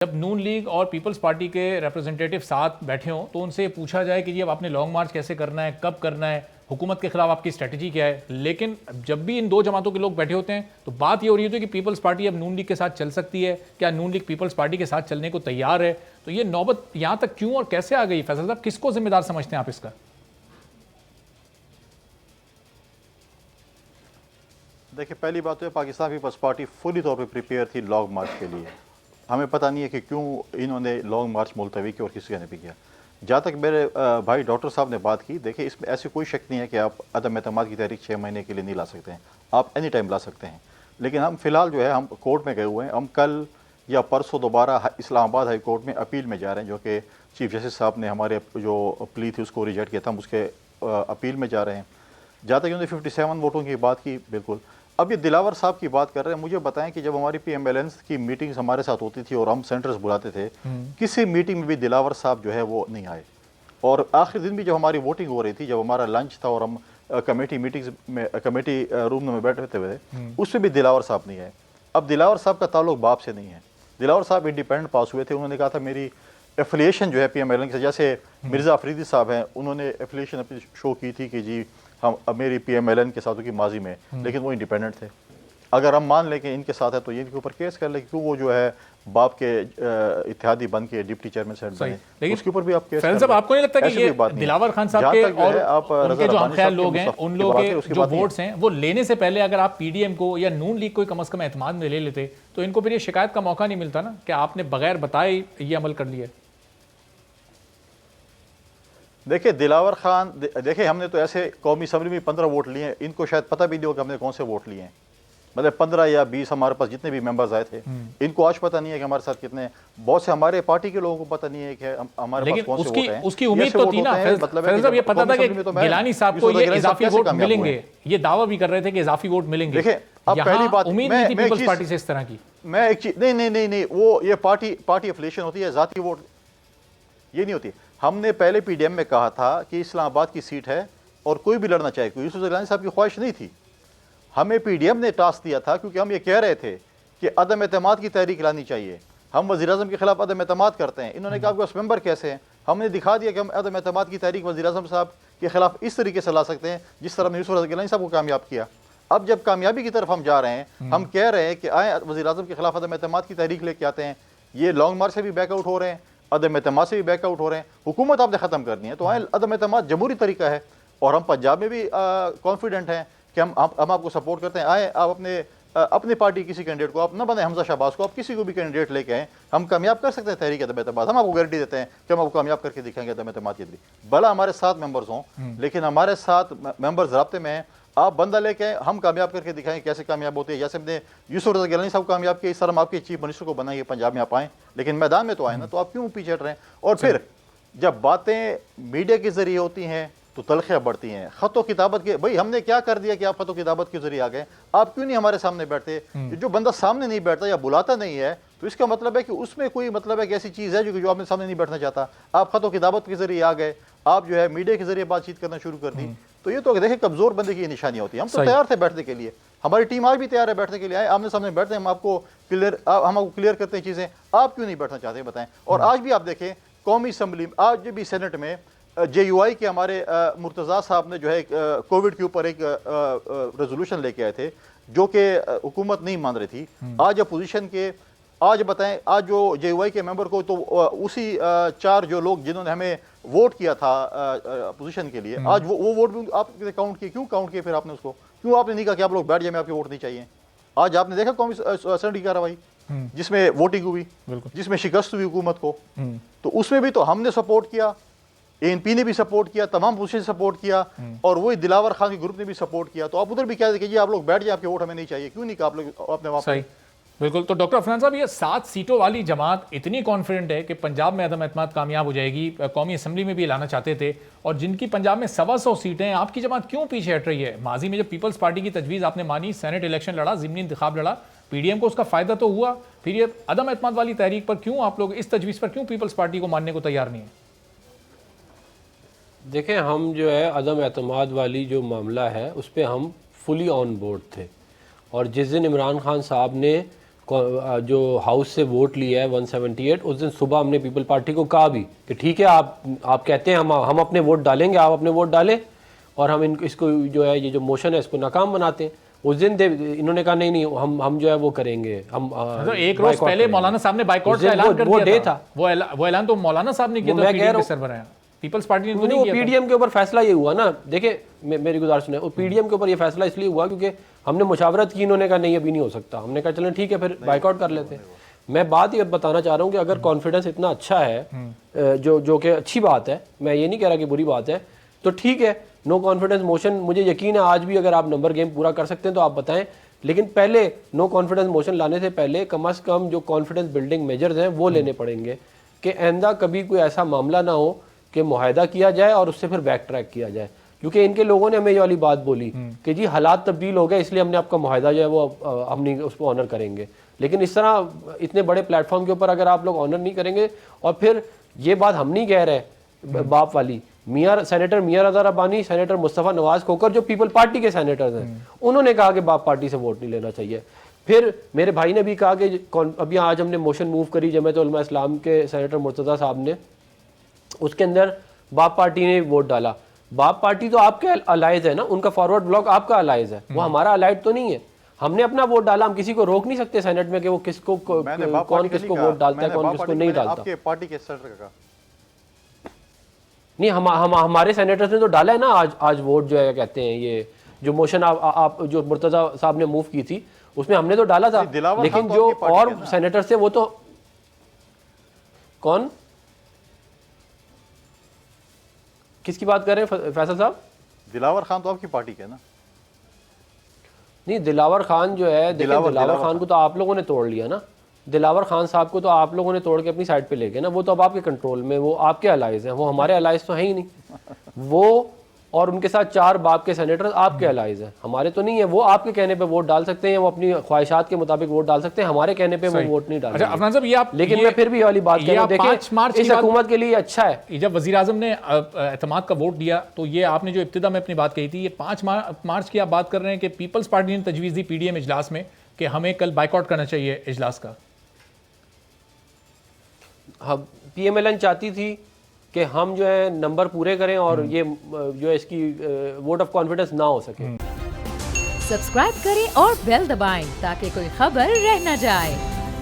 जब नून लीग और peoples party के रिप्रेजेंटेटिव साथ बैठे हों तो उनसे पूछा जाए कि जी अब आपने लॉन्ग मार्च कैसे करना है, कब करना है, हुकूमत के खिलाफ आपकी स्ट्रेटजी क्या है। लेकिन जब भी इन दो जमातों के लोग बैठे होते हैं तो बात ये हो रही होती है कि पीपल्स पार्टी अब नून लीग के साथ चल सकती है, क्या नून लीग पीपल्स पार्टी के साथ चलने को तैयार है। तो ये नौबत यहाँ तक क्यों और कैसे आ गई? फैसल साहब, किसको जिम्मेदार समझते हैं आप इसका? देखिए, पहली बात तो है पाकिस्तान पीपल्स पार्टी फुली तौर पे प्रिपेयर थी लॉन्ग मार्च के लिए। हमें पता नहीं है कि क्यों इन्होंने लॉन्ग मार्च मुलतवी किया और किसी ने भी किया। जहाँ तक मेरे भाई डॉक्टर साहब ने बात की, देखिए इसमें ऐसी कोई शक नहीं है कि आप अदम एतमाद की तारीख 6 महीने के लिए नहीं ला सकते हैं, आप एनी टाइम ला सकते हैं। लेकिन हम फिलहाल जो है हम कोर्ट में गए हुए हैं। हम कल या परसों दोबारा इस्लामाबाद हाई कोर्ट में अपील में जा रहे हैं, जो कि चीफ जस्टिस साहब ने हमारे जो प्ली थी उसको रिजेक्ट किया था, हम उसके अपील में जा रहे हैं। जहाँ तक उन्होंने 57 वोटों की बात की, बिल्कुल। अब ये दिलावर साहब की बात कर रहे हैं, मुझे बताएं कि जब हमारी PMLN की मीटिंग्स हमारे साथ होती थी और हम सेंटर्स बुलाते थे, किसी मीटिंग में भी दिलावर साहब जो है वो नहीं आए। और आखिरी दिन भी जब हमारी वोटिंग हो रही थी, जब हमारा लंच था और हम कमेटी मीटिंग्स में कमेटी रूम में बैठे हुए थे, उसमें भी दिलावर साहब नहीं आए। अब दिलावर साहब का ताल्लुक बाप से नहीं है। दिलावर साहब इंडिपेंडेंट पास हुए थे। उन्होंने कहा था मेरी एफिलिएशन जो है PMLN के, जैसे मिर्ज़ा अफरीदी साहब हैं, उन्होंने एफिलिएशन अपनी शो की थी कि जी हम अब मेरी PMLN के साथ की माजी में, लेकिन वो इंडिपेंडेंट थे। अगर हम मान लें कि इनके साथ है तो ये इनके ऊपर केस कर ले, क्यों वो जो है बाप के इत्तेहादी बन के डिप्टी चेयरमैन सेनेट बने, लेकिन उसके ऊपर भी आप केस साहब, आपको नहीं लगता कि ये दिलावर खान साहब के और उनके जो हमख्याल लोग हैं, उन लोगों के जो वोट्स हैं, वो लेने से पहले अगर आप PDM को या नून लीग को कम से कम एतमाद में ले लेते तो इनको फिर ये शिकायत का मौका नहीं मिलता ना कि आपने बगैर बताए ये अमल कर लिया? देखिए दिलावर खान, देखिए हमने तो ऐसे कौमी असम्बली में 15 वोट लिए हैं, इनको शायद पता भी नहीं हो कि हमने कौन से वोट लिए हैं। मतलब 15 या 20 हमारे पास जितने भी मेंबर्स आए थे, इनको आज पता नहीं है कि हमारे साथ कितने, बहुत से हमारे पार्टी के लोगों को पता नहीं है कि हमारे पास कौन से वोट हैं। उसकी उम्मीद तो थी ना, मतलब ये पता था कि गिलानी साहब को ये इजाफी वोट मिलेंगे, ये दावा भी कर रहे थे कि इजाफी वोट मिलेंगे। देखिए अब पहली बात, उम्मीद नहीं थी पीपल्स पार्टी से इस तरह की। मैं एक चीज, नहीं, वो ये पार्टी एफिलिएशन होती है, जाती वोट ये नहीं होती। हमने पहले PDM में कहा था कि इस्लामाबाद की सीट है और कोई भी लड़ना चाहे, कोई यूसुफ गिलानी साहब की ख्वाहिश नहीं थी। हमें PDM ने टास्क दिया था, क्योंकि हम ये कह रहे थे कि अदम एतमाद की तहरीक लानी चाहिए। हम वज़ीर-ए-आज़म के खिलाफ अदम एतमाद करते हैं। इन्होंने कहा आपके पास मेंबर कैसे हैं? हमने दिखा दिया कि हम अदम एतमाद की तहरीक वज़ीर-ए-आज़म साहब के खिलाफ इस तरीके से ला सकते हैं जिस तरह हमने यूसुफ गिलानी साहब को कामयाब किया। अब जब कामयाबी की तरफ हम जा रहे हैं, हम कह रहे हैं कि आए वज़ीर-ए-आज़म के खिलाफ अदम एतमाद की तहरीक लेके आते हैं। ये लॉन्ग मार्च से भी बैकआउट हो रहे हैं, अदम एतमाद से भी बैकआउट हो रहे हैं। हुकूमत आपने ख़त्म करनी है तो आए अदम एतमाद जमहूरी तरीका है, और हम पंजाब में भी कॉन्फिडेंट हैं कि हम आपको सपोर्ट करते हैं। आए आप अपनी पार्टी किसी कैंडिडेट को आप ना बने हमजा शहबाज को, आप किसी को भी कैंडिडेट लेके आए, हम कामयाब कर सकते हैं तहरीक अदम एतमाद। हम आपको गारंटी देते हैं कि हम आपको कामयाब करके दिखाएंगे अदम एतमाद के जरिए। भला हमारे साथ मेंबर्स हों, लेकिन हमारे साथ मेंबर्स राब्ते में हैं। आप बंदा लेके आए, हम कामयाब करके दिखाएंगे कैसे कामयाब होते हैं। जैसे हमने यूसुफ गिलानी साहब कामयाब किया, इस तरह हम आपके चीफ मिनिस्टर को बनाएंगे पंजाब में आप आएँ, लेकिन मैदान में तो आए ना, तो आप क्यों पीछे हट रहे हैं? और फिर जब बातें मीडिया के जरिए होती हैं तो तलखियाँ बढ़ती हैं। खतो किताबत के, भाई हमने क्या कर दिया कि आप खतो किताबत के जरिए आ गए? आप क्यों नहीं हमारे सामने बैठते? जो बंदा सामने नहीं बैठता या बुलाता नहीं है तो इसका मतलब है कि उसमें कोई मतलब है कि ऐसी चीज़ है जो आपने सामने नहीं बैठना चाहता। आप खतो किताबत के जरिए आ गए, आप जो है मीडिया के जरिए बातचीत करना शुरू कर दी, तो ये तो देखिए कमजोर बंदे की निशानी होती है। हम तो तैयार थे बैठने के लिए, हमारी टीम आज भी तैयार है बैठने के लिए। आए आमने सामने बैठते हैं, हम आपको क्लियर करते हैं चीज़ें। आप क्यों नहीं बैठना चाहते बताएं? और आज भी आप देखें कौमी असम्बली, आज भी सेनेट में JUI के हमारे मुर्तज़ा साहब ने जो है कोविड के ऊपर एक रेजोल्यूशन लेके आए थे जो कि हुकूमत नहीं मान रही थी। आज अपोजिशन के, आज बताएं, आज जो JUI के मेंबर को तो उसी 4 जो लोग जिन्होंने हमें वोट किया था अपोजिशन के लिए, आज वो वोट भी आपने काउंट किए। क्यों काउंट किए फिर आपने उसको? क्यों आपने नहीं कहा कि आप लोग बैठ जाए, आपके वोट नहीं चाहिए? आज आपने देखा कौमी सेनेट की कार्रवाई जिसमें वोटिंग हुई, जिसमें शिकस्त हुई हुकूमत को, तो उसमें भी तो हमने सपोर्ट किया, ANP ने भी सपोर्ट किया, तमाम पोजिशन सपोर्ट किया, और वही दिलावर खान के ग्रुप ने भी सपोर्ट किया। तो आप उधर भी क्या देखिए, आप लोग बैठ जाए, आपके वोट हमें नहीं चाहिए। क्यों नहीं कहा आप लोग आपने वहां? सही, बिल्कुल। तो डॉक्टर अफनान साहब, ये 7 सीटों वाली जमात इतनी कॉन्फिडेंट है कि पंजाब में अदम एतमाद कामयाब हो जाएगी, कौमी असम्बली में भी लाना चाहते थे, और जिनकी पंजाब में 125 सीटें हैं, आपकी जमात क्यों पीछे हट रही है? माजी में जब पीपल्स पार्टी की तजवीज़ आपने मानी, सेनेट इलेक्शन लड़ा, ज़िमनी इंतखाब लड़ा, PDM को उसका फ़ायदा तो हुआ, फिर ये अदम एतमाद वाली तहरीक पर क्यों आप लोग, इस तजवीज़ पर क्यों पीपल्स पार्टी को मानने को तैयार नहीं है? देखें, हम जो है अदम एतमाद वाली जो मामला है उस पर हम फुली ऑन बोर्ड थे, और जिस दिन इमरान खान साहब ने जो हाउस से वोट लिया है 178, उस दिन सुबह हमने पीपल पार्टी को कहा भी कि ठीक है, आप कहते हैं हम अपने वोट डालेंगे, आप अपने वोट डालें और हम इसको जो है ये जो मोशन है इसको नाकाम बनाते हैं। उस दिन इन्होंने कहा नहीं हम जो है वो करेंगे, हम तो एक रोज पहले मौलाना साहब ने बाइकॉट का ऐलान कर दिया, वो डे था। वो ऐलान तो मौलाना साहब ने किया था, पीडीएम के सरबराह, पीपल्स पार्टी ने तो नहीं किया। पीडीएम के ऊपर फैसला ये हुआ ना, देखिए मेरी गुजारिश सुने, पीडीएम के ऊपर ये फैसला इसलिए हुआ क्योंकि हमने मुशावरत की, इन्होंने कहा नहीं अभी नहीं हो सकता, हमने कहा चलें ठीक है फिर बाइकआउट कर लेते हैं। मैं बात ये बताना चाह रहा हूँ कि अगर कॉन्फिडेंस इतना अच्छा है, जो कि अच्छी बात है, मैं ये नहीं कह रहा कि बुरी बात है, तो ठीक है, नो कॉन्फिडेंस मोशन, मुझे यकीन है आज भी अगर आप नंबर गेम पूरा कर सकते हैं तो आप बताएं, लेकिन पहले नो कॉन्फिडेंस मोशन लाने से पहले कम से कम जो कॉन्फिडेंस बिल्डिंग मेजर्स हैं वो लेने पड़ेंगे कि आइंदा कभी कोई ऐसा मामला ना हो कि मुआहदा किया जाए और उससे फिर बैक ट्रैक किया जाए। क्योंकि इनके लोगों ने हमें ये वाली बात बोली कि जी हालात तब्दील हो गए इसलिए हमने आपका मुआहदा जो है वो हम नहीं उसको ऑनर करेंगे, लेकिन इस तरह इतने बड़े प्लेटफॉर्म के ऊपर अगर आप लोग ऑनर नहीं करेंगे, और फिर ये बात हम नहीं कह रहे बाप वाली, सेनेटर मियां रज़ा रब्बानी, सेनेटर मुस्तफ़ा नवाज खोकर जो पीपल पार्टी के सेनेटर्स हैं, उन्होंने कहा कि बाप पार्टी से वोट नहीं लेना चाहिए। फिर मेरे भाई ने भी कहा कि अभी आज हमने मोशन मूव करी जमीयत उलमा इस्लाम के सेनेटर मुर्तज़ा साहब ने, उसके अंदर बाप पार्टी ने वोट डाला। बाप पार्टी तो आपके अलाइज है ना, उनका फॉरवर्ड ब्लॉक आपका अलाइज है, वो हमारा अलाइड तो नहीं है। हमने अपना वोट डाला, हम किसी को रोक नहीं सकते सेनेट में कि वो किसको कौन किसको वोट डालता है, कौन किसको नहीं डालता। आपके पार्टी के सेनेटर का नहीं, हम हमारे सेनेटर्स ने तो डाला है ना आज वोट जो है, कहते हैं ये जो मोशन आप जो मुर्तज़ा साहब ने मूव की थी उसमें हमने तो डाला था, लेकिन जो और सेनेटर थे वो तो कौन, किसकी बात कर रहे हैं फैसल साहब? दिलावर खान तो आपकी पार्टी के ना? नहीं, दिलावर खान जो है, देखिए दिलावर खान को तो आप लोगों ने तोड़ लिया ना, दिलावर खान साहब को तो आप लोगों ने तोड़ के अपनी साइड पे ले गए ना, वो तो अब आपके कंट्रोल में, वो आपके अलाइज हैं, वो हमारे अलाइज तो हैं ही नहीं। वो और उनके साथ 4 बाप के सेनेटर आपके अलाइज हैं, हमारे तो नहीं है। वो आपके कहने पे वोट डाल सकते हैं, वो अपनी ख्वाहिशात के मुताबिक वोट डाल सकते हैं, हमारे कहने पे वो वोट नहीं डाल सकते। अफनान साहब, ये आप, लेकिन मैं फिर भी वाली बात कह रहा हूं, देखिए इस हुकूमत के लिए अच्छा है। जब वज़ीर आज़म ने एतमाद का वोट दिया तो ये आपने जो इब्तिदा में अपनी बात कही थी, ये 5 मार्च की आप बात कर रहे हैं कि पीपल्स पार्टी ने तजवीज़ दी पीडीएम इजलास में कि हमें कल बाइकआउट करना चाहिए इजलास का। हाँ, पीएमएलएन चाहती थी कि हम जो है नंबर पूरे करें और ये जो है इसकी वोट ऑफ कॉन्फिडेंस ना हो सके। सब्सक्राइब करें और बेल दबाएं ताकि कोई खबर रह न जाए।